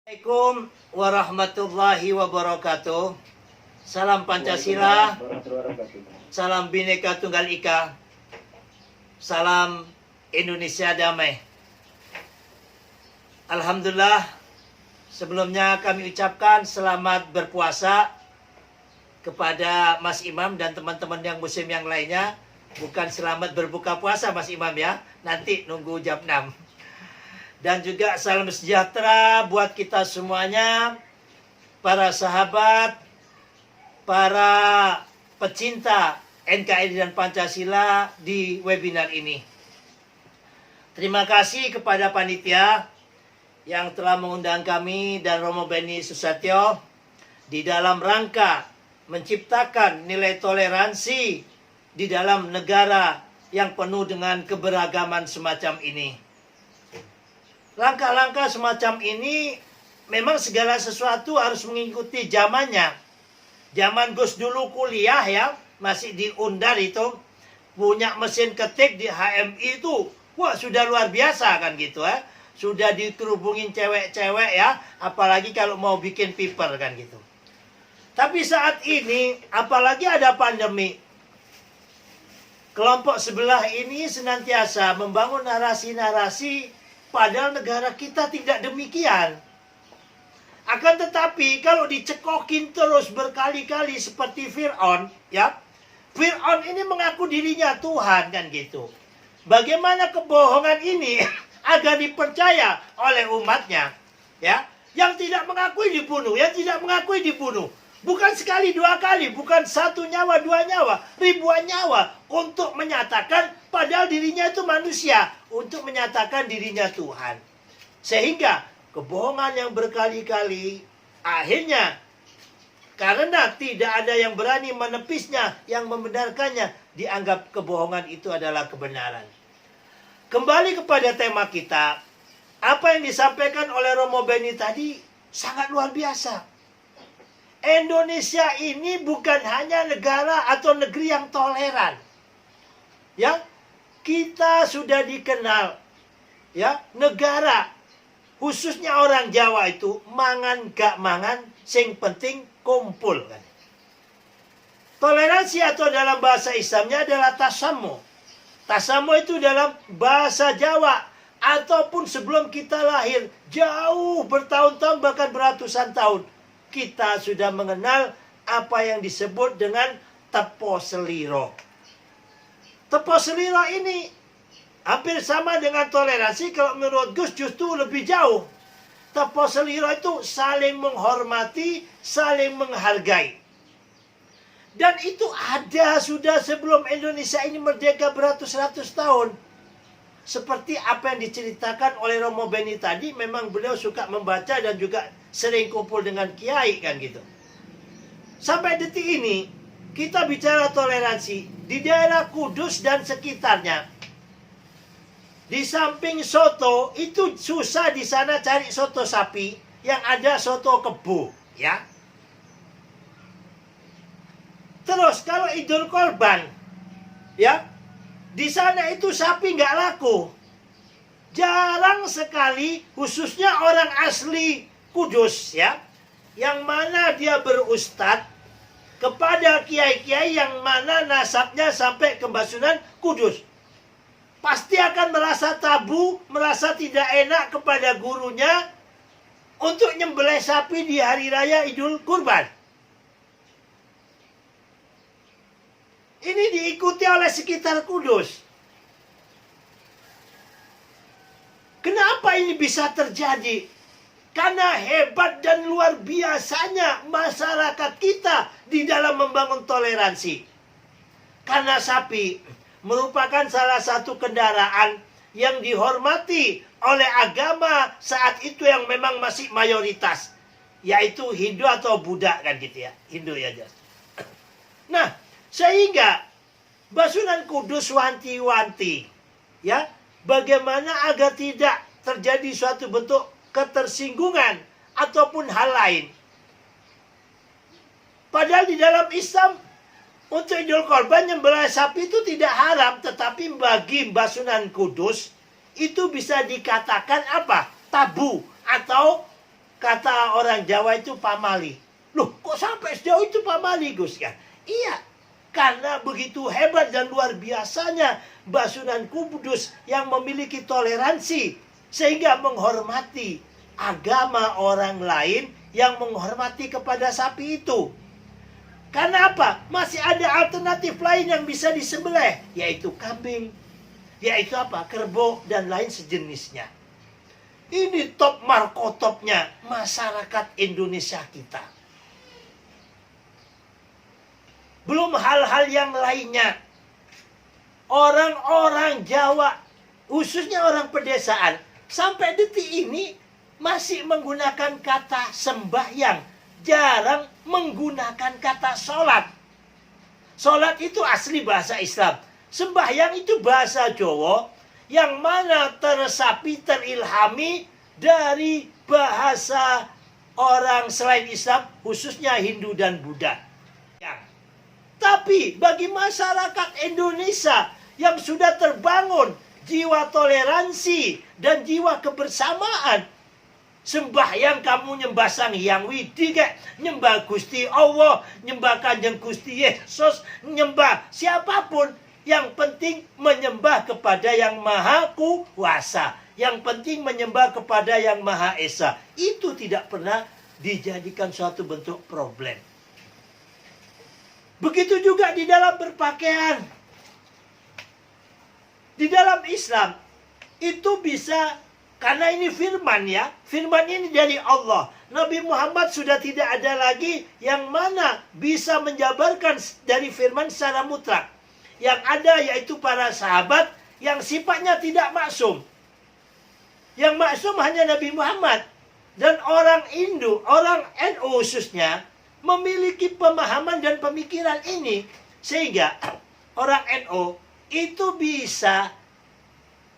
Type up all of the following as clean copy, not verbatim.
Assalamualaikum warahmatullahi wabarakatuh. Salam Pancasila, salam Bhinneka Tunggal Ika, salam Indonesia damai. Alhamdulillah, sebelumnya kami ucapkan selamat berpuasa kepada Mas Imam dan teman-teman yang muslim yang lainnya. Bukan selamat berbuka puasa Mas Imam ya, nanti nunggu jam 6. Dan juga salam sejahtera buat kita semuanya, para sahabat, para pecinta NKRI dan Pancasila di webinar ini. Terima kasih kepada panitia yang telah mengundang kami dan Romo Beni Susatyo di dalam rangka menciptakan nilai toleransi di dalam negara yang penuh dengan keberagaman semacam ini. Langkah-langkah semacam ini memang segala sesuatu harus mengikuti zamannya. Zaman Gus dulu kuliah ya, masih di Undar itu, punya mesin ketik di HMI itu, wah sudah luar biasa kan gitu ya. Sudah dikerubungin cewek-cewek ya, apalagi kalau mau bikin paper kan gitu. Tapi saat ini, apalagi ada pandemi, kelompok sebelah ini senantiasa membangun narasi-narasi padahal negara kita tidak demikian. Akan tetapi kalau dicekokin terus berkali-kali seperti Fir'aun, ya, Fir'aun ini mengaku dirinya Tuhan kan gitu. Bagaimana kebohongan ini agar dipercaya oleh umatnya, ya? Yang tidak mengakui dibunuh, yang tidak mengakui dibunuh. Bukan sekali, dua kali, bukan satu nyawa, dua nyawa, ribuan nyawa untuk menyatakan padahal dirinya itu manusia, untuk menyatakan dirinya Tuhan. Sehingga kebohongan yang berkali-kali akhirnya karena tidak ada yang berani menepisnya, yang membenarkannya, dianggap kebohongan itu adalah kebenaran. Kembali kepada tema kita, apa yang disampaikan oleh Romo Beni tadi sangat luar biasa. Indonesia ini bukan hanya negara atau negeri yang toleran. Ya, kita sudah dikenal ya, negara khususnya orang Jawa itu mangan gak mangan sing penting kumpul kan. Toleransi atau dalam bahasa Islamnya adalah tasamu. Tasamu itu dalam bahasa Jawa ataupun sebelum kita lahir jauh bertahun-tahun bahkan beratusan tahun kita sudah mengenal apa yang disebut dengan tepo seliro. Tepo seliro ini hampir sama dengan toleransi, kalau menurut Gus justru lebih jauh. Tepo seliro itu saling menghormati, saling menghargai. Dan itu ada sudah sebelum Indonesia ini merdeka beratus-ratus tahun. Seperti apa yang diceritakan oleh Romo Beni tadi, memang beliau suka membaca dan juga sering kumpul dengan kiai kan gitu. Sampai detik ini, kita bicara toleransi di daerah Kudus dan sekitarnya. Di samping soto, itu susah di sana cari soto sapi, yang ada soto kebo, ya. Terus kalau Idul Korban, ya, di sana itu sapi nggak laku. Jarang sekali, khususnya orang asli Kudus, ya, yang mana dia berustad kepada kiai-kiai yang mana nasabnya sampai ke Basunan Kudus. Pasti akan merasa tabu, merasa tidak enak kepada gurunya untuk nyembelih sapi di hari raya Idul Kurban. Ini diikuti oleh sekitar Kudus. Kenapa ini bisa terjadi? Karena hebat dan luar biasanya masyarakat kita di dalam membangun toleransi. Karena sapi merupakan salah satu kendaraan yang dihormati oleh agama saat itu yang memang masih mayoritas, yaitu Hindu atau Buddha kan gitu ya, Hindu ya jelas. Nah, sehingga Basunan Kudus wanti-wanti ya, bagaimana agar tidak terjadi suatu bentuk ketersinggungan ataupun hal lain. Padahal di dalam Islam untuk Idul Korban nyembelih sapi itu tidak haram, tetapi bagi Basunan Kudus itu bisa dikatakan apa? Tabu atau kata orang Jawa itu pamali. Loh, kok sampai sejauh itu pamali, Gus? Ya, iya, karena begitu hebat dan luar biasanya Mbah Sunan Kudus yang memiliki toleransi sehingga menghormati agama orang lain yang menghormati kepada sapi itu. Karena apa? Masih ada alternatif lain yang bisa disembelih, yaitu kambing, yaitu apa? Kerbau dan lain sejenisnya. Ini top markotopnya masyarakat Indonesia kita. Belum hal-hal yang lainnya. Orang-orang Jawa, khususnya orang pedesaan, sampai detik ini masih menggunakan kata sembahyang. Jarang menggunakan kata sholat. Sholat itu asli bahasa Islam. Sembahyang itu bahasa Jawa yang mana teresapi, terilhami dari bahasa orang selain Islam, khususnya Hindu dan Buddha. Tapi bagi masyarakat Indonesia yang sudah terbangun jiwa toleransi dan jiwa kebersamaan, sembahyang kamu nyembah Sang Hyang Widi kek, nyembah Gusti Allah, nyembah Kanjeng Gusti Yesus, nyembah siapapun, yang penting menyembah kepada yang Maha Kuasa, yang penting menyembah kepada yang Maha Esa. Itu tidak pernah dijadikan suatu bentuk problem. Begitu juga di dalam berpakaian. Di dalam Islam itu bisa, karena ini firman ya, firman ini dari Allah. Nabi Muhammad sudah tidak ada lagi yang mana bisa menjabarkan dari firman secara mutlak. Yang ada yaitu para sahabat yang sifatnya tidak maksum. Yang maksum hanya Nabi Muhammad. Dan orang Hindu, orang NU khususnya, memiliki pemahaman dan pemikiran ini. Sehingga orang NU itu bisa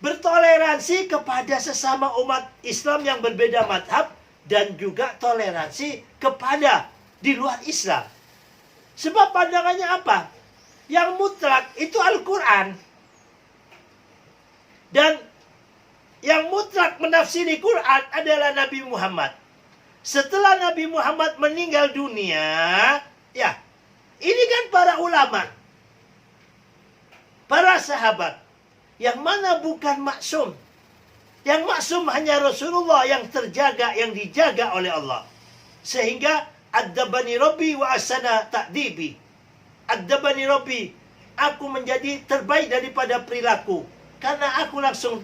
bertoleransi kepada sesama umat Islam yang berbeda madhab. Dan juga toleransi kepada di luar Islam. Sebab pandangannya apa? Yang mutlak itu Al-Quran. Dan yang mutlak menafsiri Quran adalah Nabi Muhammad. Setelah Nabi Muhammad meninggal dunia, ya, ini kan para ulama, para sahabat, yang mana bukan maksum. Yang maksum hanya Rasulullah yang terjaga, yang dijaga oleh Allah. Sehingga Ad-dabani Rabbi wa asana ta'dibi. Ad-dabani Rabbi, aku menjadi terbaik daripada perilaku. Karena aku langsung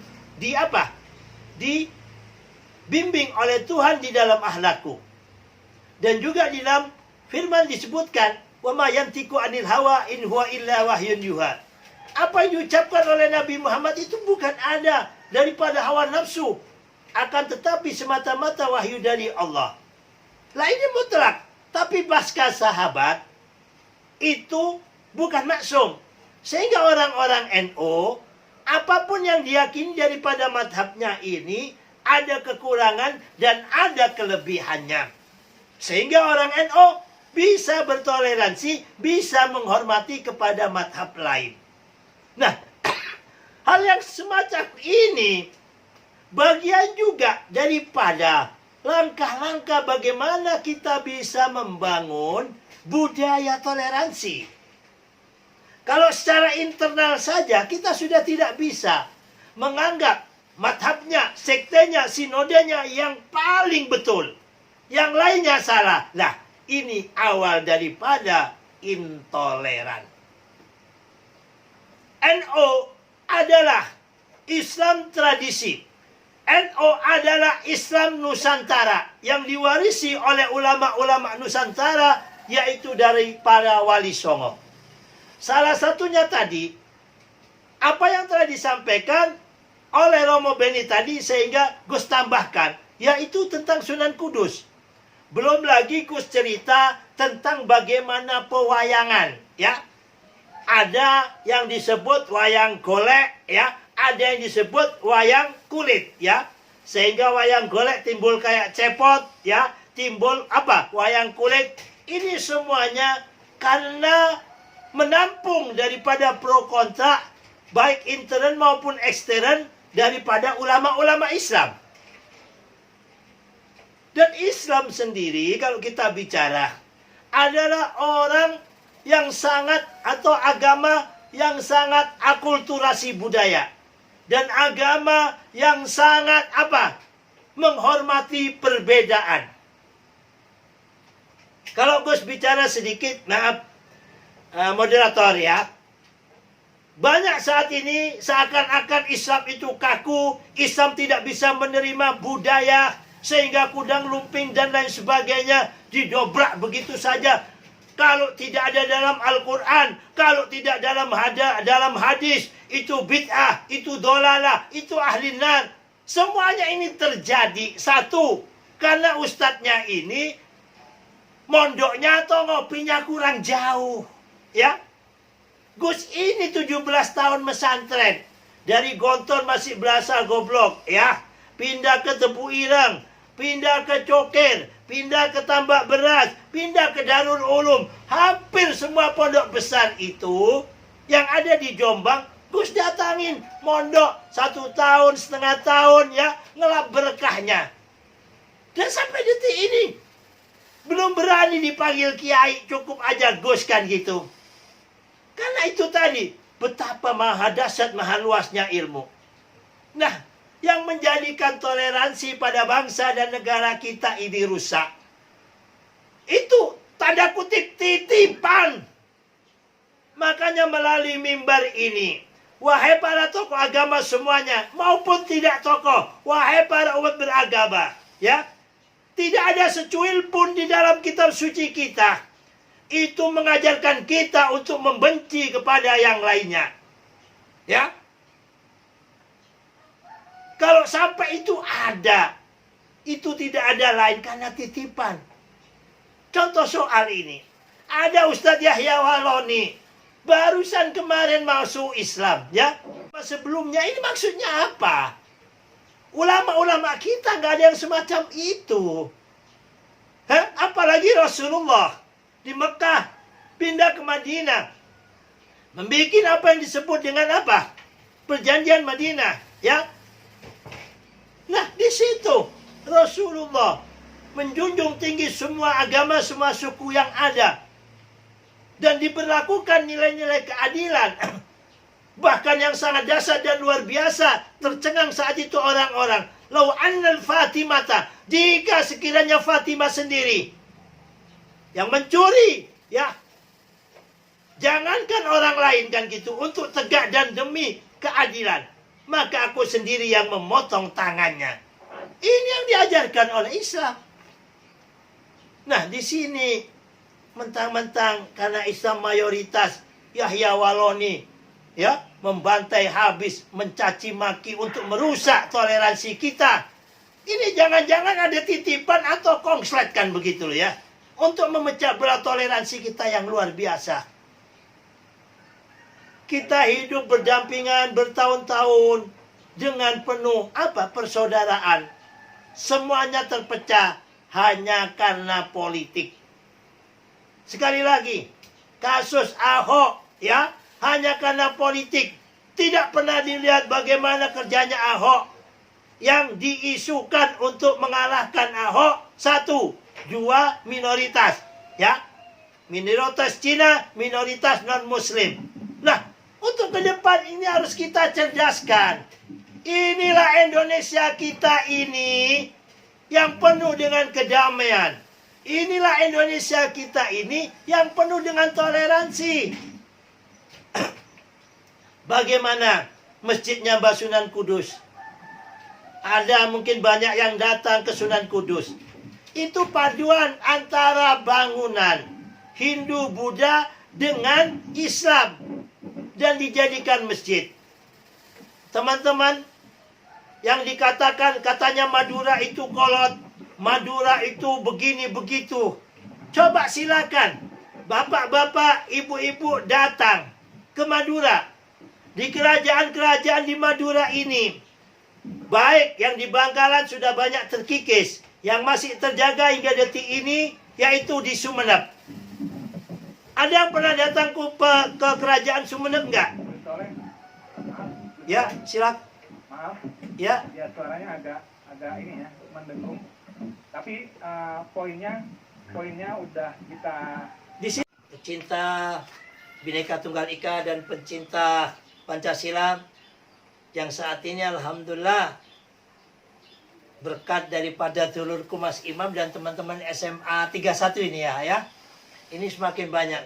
dibimbing oleh Tuhan di dalam akhlakku. Dan juga di dalam firman disebutkan, wa ma yantiqu anil hawa in huwa illa wahyun yuha. Apa yang diucapkan oleh Nabi Muhammad itu bukan ada daripada hawa nafsu, akan tetapi semata-mata wahyu dari Allah. Lah ini mutlak. Tapi pasca sahabat itu bukan maksum. Sehingga orang-orang NU, apapun yang diyakini daripada madhabnya ini, ada kekurangan dan ada kelebihannya. Sehingga orang NU bisa bertoleransi, bisa menghormati kepada madhab lain. Nah, hal yang semacam ini bagian juga daripada langkah-langkah bagaimana kita bisa membangun budaya toleransi. Kalau secara internal saja kita sudah tidak bisa menganggap madhabnya, sektenya, sinodenya yang paling betul. Yang lainnya salah. Nah, ini awal daripada intoleran. NU adalah Islam tradisi. NU adalah Islam Nusantara yang diwarisi oleh ulama-ulama Nusantara, yaitu dari para wali songo. Salah satunya tadi, apa yang telah disampaikan oleh Romo Beni tadi, sehingga Gus tambahkan, yaitu tentang Sunan Kudus. Belum lagi Gus cerita tentang bagaimana pewayangan, ya. Ada yang disebut wayang golek, ya. Ada yang disebut wayang kulit, ya. Sehingga wayang golek timbul kayak cepot, ya. Timbul apa? Wayang kulit. Ini semuanya karena menampung daripada pro kontra, baik intern maupun ekstern, daripada ulama-ulama Islam. Dan Islam sendiri kalau kita bicara adalah orang yang sangat atau agama yang sangat akulturasi budaya. Dan agama yang sangat apa? Menghormati perbedaan. Kalau Gus bicara sedikit, maaf moderator ya. Banyak saat ini seakan-akan Islam itu kaku, Islam tidak bisa menerima budaya, sehingga kudang lumping dan lain sebagainya didobrak begitu saja. Kalau tidak ada dalam Al-Quran, kalau tidak dalam hadis, itu bid'ah, itu dolalah, itu ahli nar. Semuanya ini terjadi. Satu, karena ustadznya ini mondoknya atau ngopinya kurang jauh. Ya, Gus ini 17 tahun mesantren. Dari Gontor masih berasa goblok. Ya, pindah ke Tebu Ireng, pindah ke Cokir, pindah ke Tambak Beras, pindah ke Darul Ulum. Hampir semua pondok besar itu yang ada di Jombang, Gus datangin mondok 1 tahun, setengah tahun ya, ngelap berkahnya. Dan sampai detik ini belum berani dipanggil kiai, cukup aja Gus kan gitu. Karena itu tadi, betapa maha dahsyat, maha luasnya ilmu. Nah, yang menjadikan toleransi pada bangsa dan negara kita ini rusak, itu tanda kutip titipan. Makanya melalui mimbar ini, wahai para tokoh agama semuanya, maupun tidak tokoh, wahai para umat beragama, ya, tidak ada secuil pun di dalam kitab suci kita itu mengajarkan kita untuk membenci kepada yang lainnya. Ya. Kalau sampai itu ada, itu tidak ada lain karena titipan. Contoh soal ini. Ada Ustadz Yahya Waloni, barusan kemarin masuk Islam, ya. Sebelumnya ini maksudnya apa? Ulama-ulama kita nggak ada yang semacam itu. Apalagi Rasulullah di Mekah pindah ke Madinah, membuat apa yang disebut dengan apa? Perjanjian Madinah, ya. Nah, di situ Rasulullah menjunjung tinggi semua agama, semua suku yang ada, dan diberlakukan nilai-nilai keadilan. Bahkan yang sangat dasar dan luar biasa, tercengang saat itu orang-orang. Lau annal Fatimata, jika sekiranya Fatimah sendiri yang mencuri, ya, jangankan orang lain kan gitu, untuk tegak dan demi keadilan, maka aku sendiri yang memotong tangannya. Ini yang diajarkan oleh Islam. Nah, di sini mentang-mentang karena Islam mayoritas, Yahya Waloni, ya, membantai habis, mencaci maki untuk merusak toleransi kita. Ini jangan-jangan ada titipan atau kongslet kan begitu ya, untuk memecah belah toleransi kita yang luar biasa. Kita hidup berdampingan bertahun-tahun dengan penuh apa? Persaudaraan. Semuanya terpecah hanya karena politik. Sekali lagi, kasus Ahok, ya, hanya karena politik. Tidak pernah dilihat bagaimana kerjanya Ahok yang diisukan untuk mengalahkan Ahok. 1, 2 minoritas, ya, minoritas Cina, minoritas non-Muslim. Nah, untuk ke depan ini harus kita cerdaskan. Inilah Indonesia kita ini yang penuh dengan kedamaian. Inilah Indonesia kita ini yang penuh dengan toleransi. Bagaimana masjidnya Mbah Sunan Kudus? Ada mungkin banyak yang datang ke Sunan Kudus. Itu paduan antara bangunan Hindu, Buddha dengan Islam, dan dijadikan masjid. Teman-teman, yang dikatakan katanya Madura itu kolot, Madura itu begini begitu. Coba silakan bapak-bapak, ibu-ibu datang ke Madura. Di kerajaan-kerajaan di Madura ini, baik yang di Bangkalan sudah banyak terkikis, yang masih terjaga hingga detik ini yaitu di Sumeneb. Ada yang pernah datang ke kerajaan Sumeneb enggak? Ya, silakan. Maaf. Ya. Ya, suaranya agak ini ya, mendengung. Tapi poinnya udah kita Di sini pecinta Bhinneka Tunggal Ika dan pencinta Pancasila yang saat ini alhamdulillah berkat daripada dulurku Mas Imam dan teman-teman SMA 31 ini ya. Ini semakin banyak.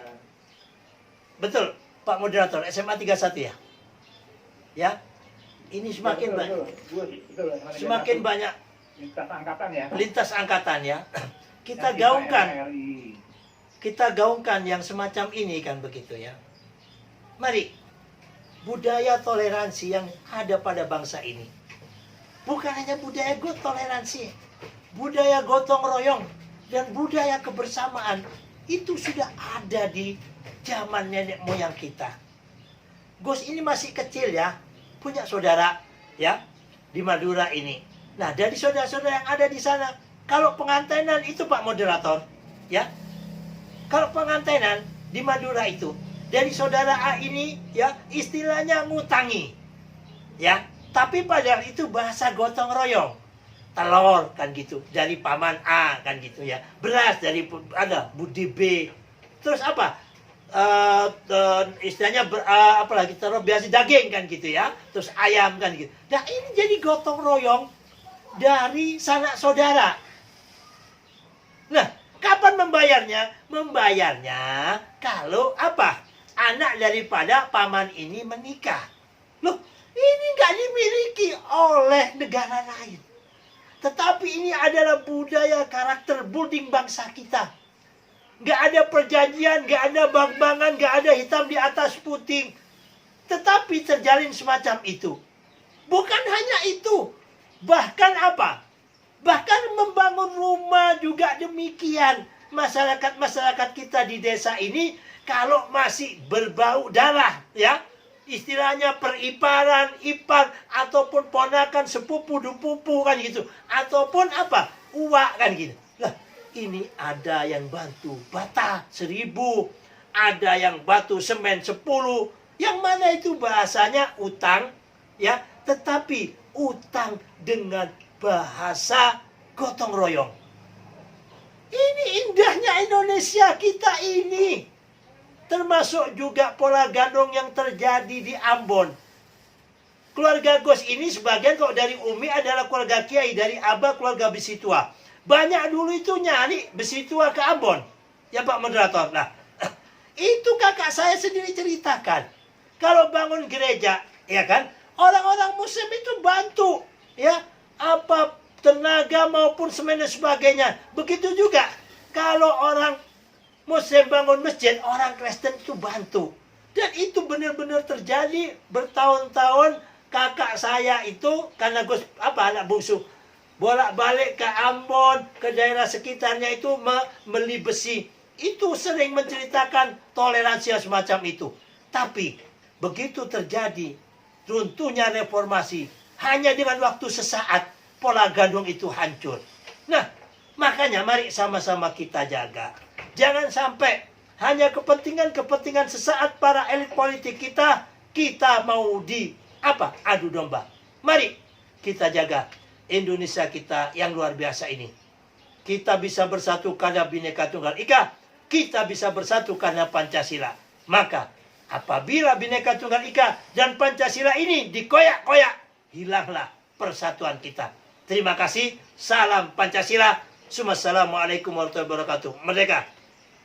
Betul, Pak Moderator, SMA 31 ya? Ya. Ini semakin banyak. Semakin banyak lintas angkatan ya. Lintas angkatan ya. Kita gaungkan. Kita gaungkan yang semacam ini kan begitu ya. Mari, budaya toleransi yang ada pada bangsa ini. Bukan hanya budaya toleransi, budaya gotong royong dan budaya kebersamaan itu sudah ada di zaman nenek moyang kita. Gus ini masih kecil ya, punya saudara ya di Madura ini. Nah, dari saudara-saudara yang ada di sana, kalau pengantinan itu Pak Moderator, ya. Kalau pengantinan di Madura itu, dari saudara A ini ya istilahnya ngutangi. Ya, tapi padahal itu bahasa gotong royong. Telur kan gitu dari paman A kan gitu ya. Beras dari ada Budi B. Terus apa? Istilahnya apalagi taruh biasa daging kan gitu ya. Terus ayam kan gitu. Nah, ini jadi gotong royong dari sanak saudara. Nah, kapan membayarnya? Membayarnya kalau apa? Anak daripada paman ini menikah. Loh, ini nggak dimiliki oleh negara lain. Tetapi ini adalah budaya karakter building bangsa kita. Nggak ada perjanjian, nggak ada bang-bangan, nggak ada hitam di atas putih. Tetapi terjalin semacam itu. Bukan hanya itu. Bahkan apa? Bahkan membangun rumah juga demikian. Masyarakat-masyarakat kita di desa ini kalau masih berbau darah ya. Istilahnya periparan, ipar, ataupun ponakan, sepupu, dupupu kan gitu. Ataupun apa? Uak kan gitu. Lah, ini ada yang bantu bata 1.000. Ada yang batu semen 10. Yang mana itu bahasanya utang ya. Tetapi utang dengan bahasa gotong royong. Ini indahnya Indonesia kita ini. Termasuk juga pola gandong yang terjadi di Ambon. Keluarga Gus ini sebagian kok dari Umi adalah keluarga Kiai, dari Abah keluarga besi tua. Banyak dulu itu nyari besi tua ke Ambon. Ya Pak Moderator. Nah, itu kakak saya sendiri ceritakan. Kalau bangun gereja, ya kan, orang-orang Muslim itu bantu, ya, apa tenaga maupun semen dan sebagainya. Begitu juga kalau orang Muslim bangun masjid, orang Kristen itu bantu. Dan itu benar-benar terjadi bertahun-tahun. Kakak saya itu karena Gus anak bungsu bolak-balik ke Ambon, ke daerah sekitarnya itu membeli besi. Itu sering menceritakan toleransi semacam itu. Tapi begitu terjadi runtuhnya reformasi, hanya dengan waktu sesaat pola gandung itu hancur. Nah, makanya mari sama-sama kita jaga. Jangan sampai hanya kepentingan-kepentingan sesaat para elit politik kita mau adu domba. Mari kita jaga Indonesia kita yang luar biasa ini. Kita bisa bersatu karena Bhinneka Tunggal Ika. Kita bisa bersatu karena Pancasila. Maka apabila Bhinneka Tunggal Ika dan Pancasila ini dikoyak-koyak, hilanglah persatuan kita. Terima kasih. Salam Pancasila. Assalamualaikum warahmatullahi wabarakatuh. Merdeka.